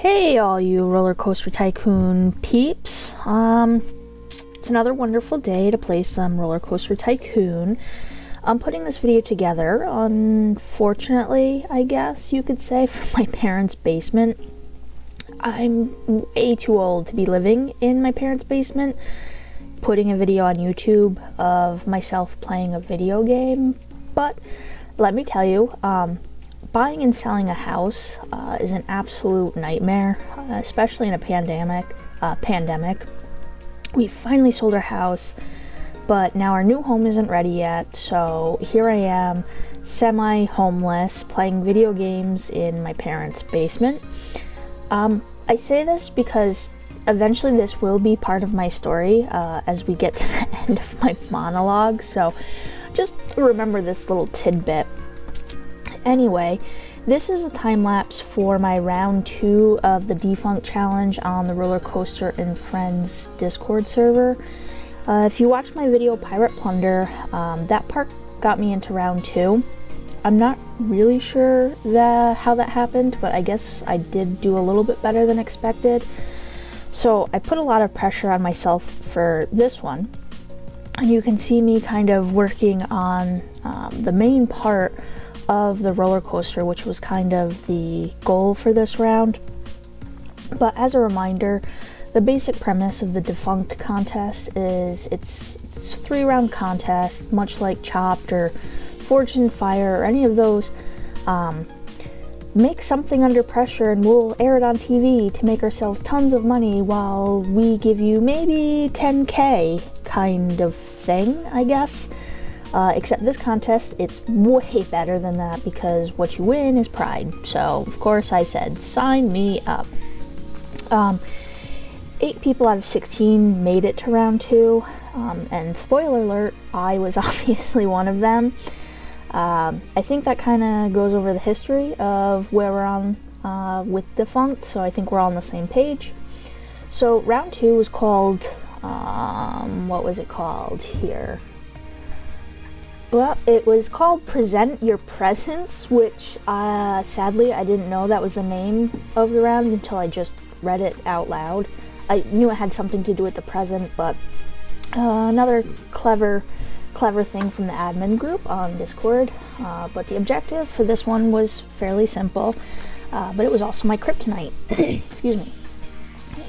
Hey all you roller coaster tycoon peeps. It's another wonderful day to play some roller coaster tycoon. I'm putting this video together, unfortunately, I guess you could say, from my parents' basement. I'm way too old to be living in my parents' basement, putting a video on YouTube of myself playing a video game, but let me tell you, buying and selling a house is an absolute nightmare, especially in a pandemic. We finally sold our house, but now our new home isn't ready yet, so here I am, semi-homeless, playing video games in my parents' basement. I say this because eventually this will be part of my story as we get to the end of my monologue, so just remember this little tidbit. Anyway, this is a time lapse for my round 2 of the defunct challenge on the Roller Coaster and Friends Discord server. If you watched my video Pirate Plunder, that part got me into round 2. I'm not really sure how that happened, but I guess I did do a little bit better than expected. So I put a lot of pressure on myself for this one. And you can see me kind of working on the main part of the roller coaster, which was kind of the goal for this round. But as a reminder, the basic premise of the defunct contest is it's a 3-round contest, much like Chopped or Forged in Fire or any of those. Make something under pressure and we'll air it on TV to make ourselves tons of money while we give you maybe 10k kind of thing, I guess. Except this contest, it's way better than that because what you win is pride. So, of course, I said, sign me up. 8 people out of 16 made it to round 2. And spoiler alert, I was obviously one of them. I think that kind of goes over the history of where we're on with Defunct, so I think we're all on the same page. So, round 2 was called, what was it called here? Well, it was called Present Your Presence, which sadly I didn't know that was the name of the round until I just read it out loud. I knew it had something to do with the present, but another clever thing from the admin group on Discord. But the objective for this one was fairly simple, but it was also my kryptonite. Excuse me.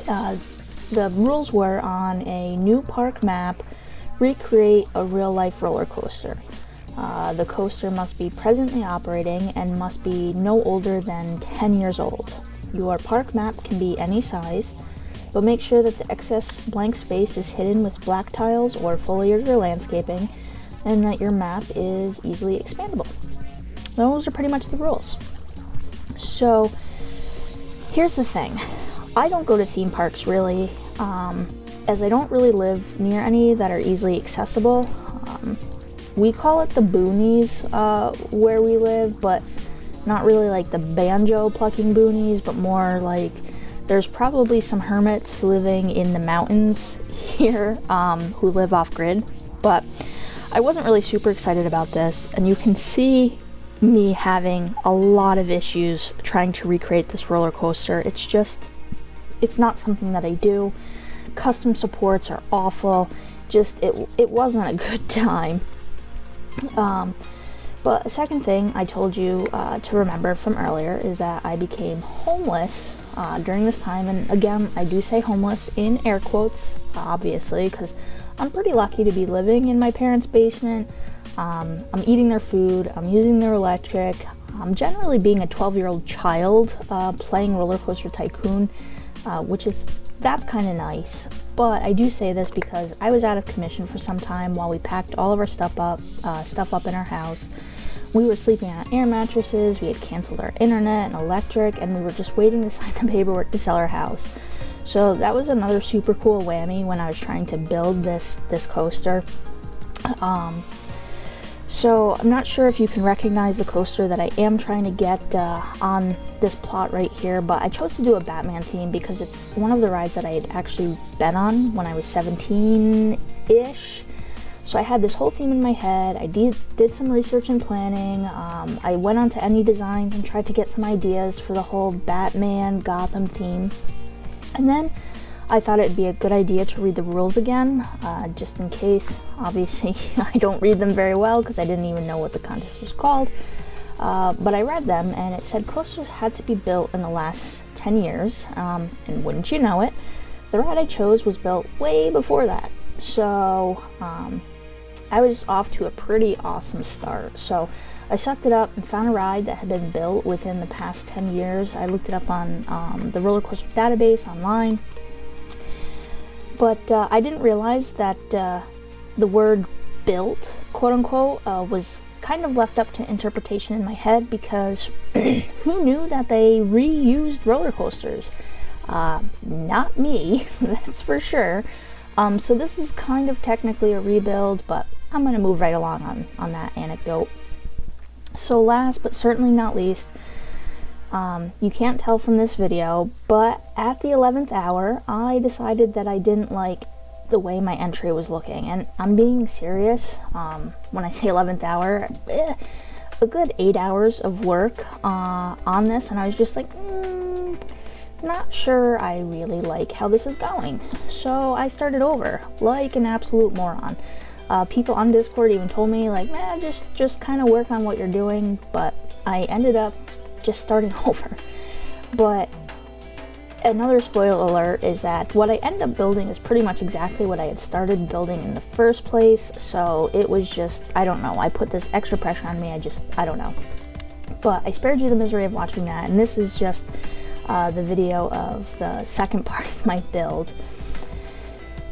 The rules were on a new park map, recreate a real-life roller coaster. The coaster must be presently operating and must be no older than 10 years old. Your park map can be any size, but make sure that the excess blank space is hidden with black tiles or foliage or landscaping, and that your map is easily expandable. Those are pretty much the rules. So, here's the thing. I don't go to theme parks really, as I don't really live near any that are easily accessible. We call it the boonies where we live, but not really like the banjo plucking boonies, but more like there's probably some hermits living in the mountains here who live off grid. But I wasn't really super excited about this, and you can see me having a lot of issues trying to recreate this roller coaster. It's not something that I do. Custom supports are awful. It wasn't a good time. But a second thing I told you to remember from earlier is that I became homeless during this time, and again, I do say homeless in air quotes, obviously, because I'm pretty lucky to be living in my parents' basement. I'm eating their food, I'm using their electric, I'm generally being a 12-year-old child playing Roller Coaster Tycoon, that's kind of nice. But I do say this because I was out of commission for some time while we packed all of our stuff up in our house. We were sleeping on air mattresses, we had canceled our internet and electric, and we were just waiting to sign the paperwork to sell our house. So that was another super cool whammy when I was trying to build this coaster. So I'm not sure if you can recognize the coaster that I am trying to get on this plot right here, but I chose to do a Batman theme because it's one of the rides that I had actually been on when I was 17-ish. So I had this whole theme in my head. I did some research and planning. I went on to Any Designs and tried to get some ideas for the whole Batman Gotham theme. And then I thought it'd be a good idea to read the rules again, just in case. Obviously, I don't read them very well because I didn't even know what the contest was called. But I read them, and it said coasters had to be built in the last 10 years. And wouldn't you know it, the ride I chose was built way before that. So I was off to a pretty awesome start. So I sucked it up and found a ride that had been built within the past 10 years. I looked it up on the roller coaster database online. But I didn't realize that the word built, quote unquote, was kind of left up to interpretation in my head, because who knew that they reused roller coasters? Not me, that's for sure. So this is kind of technically a rebuild, but I'm going to move right along on that anecdote. So last but certainly not least, you can't tell from this video, but at the 11th hour, I decided that I didn't like the way my entry was looking. And I'm being serious. When I say 11th hour, a good 8 hours of work on this, and I was just like, not sure I really like how this is going. So I started over like an absolute moron. People on Discord even told me, like, nah, just kind of work on what you're doing, but I ended up just starting over. But another spoiler alert is that what I ended up building is pretty much exactly what I had started building in the first place. So it was just, I don't know, I put this extra pressure on me. I don't know. But I spared you the misery of watching that, and this is just the video of the second part of my build.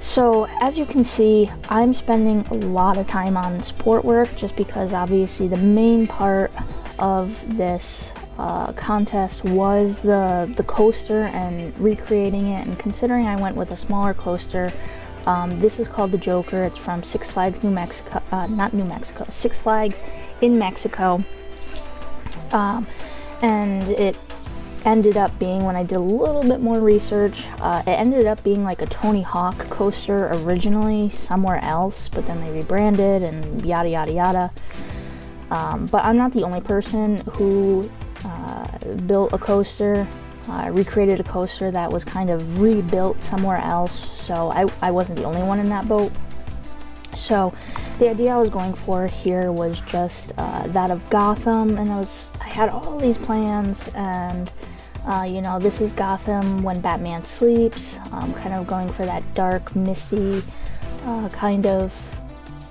So as you can see, I'm spending a lot of time on support work, just because obviously the main part of this contest was the coaster and recreating it. And considering I went with a smaller coaster, this is called the Joker. It's from Six Flags New Mexico, not New Mexico, Six Flags in Mexico. And it ended up being, when I did a little bit more research, it ended up being like a Tony Hawk coaster originally somewhere else, but then they rebranded and yada yada yada. But I'm not the only person who built a coaster, recreated a coaster that was kind of rebuilt somewhere else, so I wasn't the only one in that boat. So the idea I was going for here was just that of Gotham, and I had all these plans, and you know, this is Gotham when Batman sleeps, kind of going for that dark, misty kind of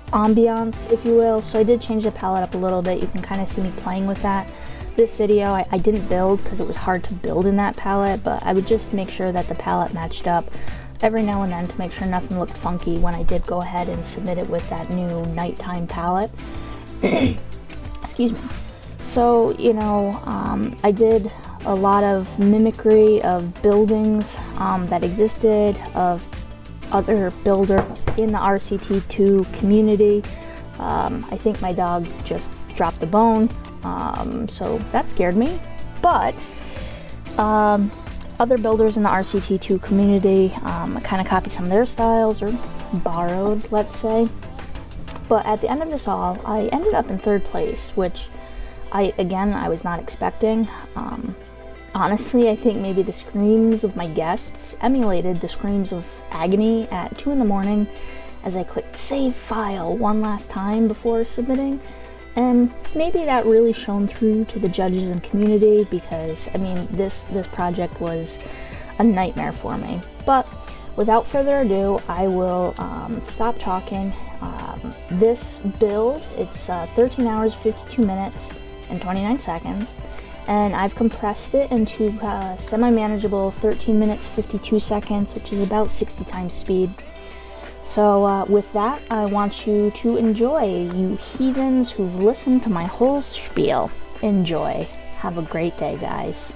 ambiance, if you will. So I did change the palette up a little bit. You can kind of see me playing with that. This video I didn't build because it was hard to build in that palette, but I would just make sure that the palette matched up every now and then to make sure nothing looked funky when I did go ahead and submit it with that new nighttime palette. Excuse me. So, you know, I did a lot of mimicry of buildings that existed, of other builders in the RCT2 community. I think my dog just dropped the bone, so that scared me. But other builders in the RCT2 community, I kind of copied some of their styles, or borrowed, let's say. But at the end of this all, I ended up in third place, which I was not expecting. Honestly, I think maybe the screams of my guests emulated the screams of agony at 2 in the morning as I clicked save file one last time before submitting. And maybe that really shone through to the judges and community, because I mean, this project was a nightmare for me. But without further ado, I will stop talking. This build, it's 13 hours, 52 minutes, and 29 seconds. And I've compressed it into semi-manageable 13 minutes, 52 seconds, which is about 60 times speed. So with that, I want you to enjoy, you heathens who've listened to my whole spiel. Enjoy. Have a great day, guys.